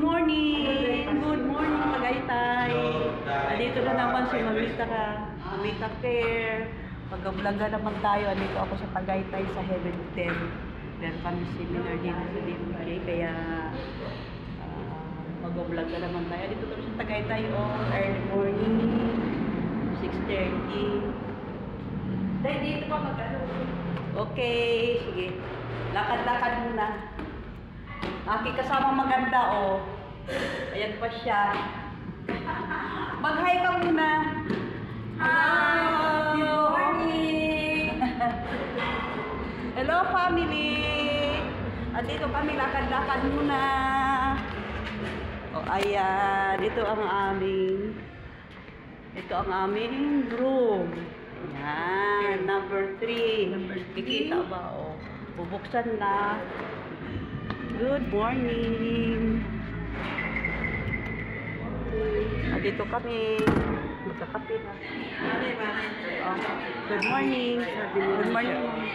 morning! Good morning, Tagaytay! Andito na naman si Mamita Care. Mag-vlog na naman tayo. Andito ako sa Tagaytay sa Heaven Hotel. Meron kami seminar dito sa DMJ. Kaya mag-vlog na naman tayo. Andito kami sa Tagaytay early morning. 6:30. Dahil dito pa mag-ano. Okay, sige. Lakad-lakad muna. Aking kasama maganda, oh. Ayan pa siya. Mag-hi ka muna. Hi! Good morning! Hello, family! Andito kami, lakad-lakad muna. Oh, ayan. Ito ang aming room. Ayan, number 3. Kikita ba, oh. Bubuksan na. Good morning. Dito kami. Magkakape na. Good morning. Good morning.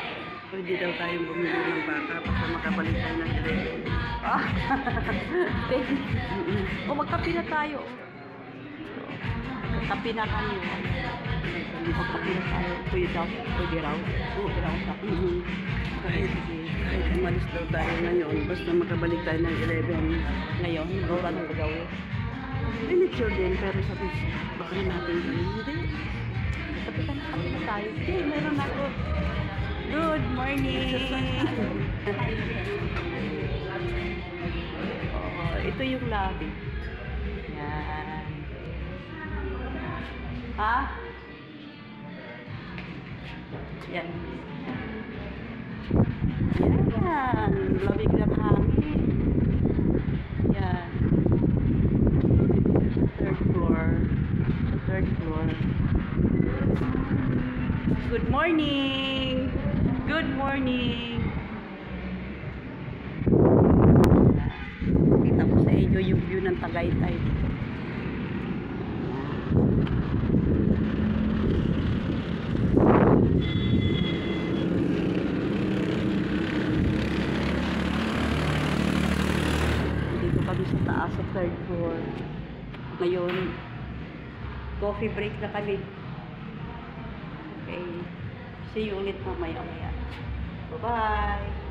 Pwede daw tayong bumili ng baka para makabalik tayo ng direct. Magkape na tayo. Magkape na kami. Magkape na tayo. Pwede raw. Pwede raw sa Kahit umalis daw tayo ngayon, basta makabalik tayo ng 11. ngayon. Wala nang gagawin. Piniture din, pero sabi baka natin gawin. Hindi. Kape na tayo. Okay, meron ako. Good morning. Ito yung lobby. Yan. Ha? Yan. Yan. Lamig na hangin. Yan. Third floor. Sa third floor. Good morning! Good morning! Kita ko sa inyo yung view ng Tagaytay. Dito kami sa taas sa third floor. Ngayon, coffee break na kami. Okay. See you ulit mamaya-maya. Bye-bye!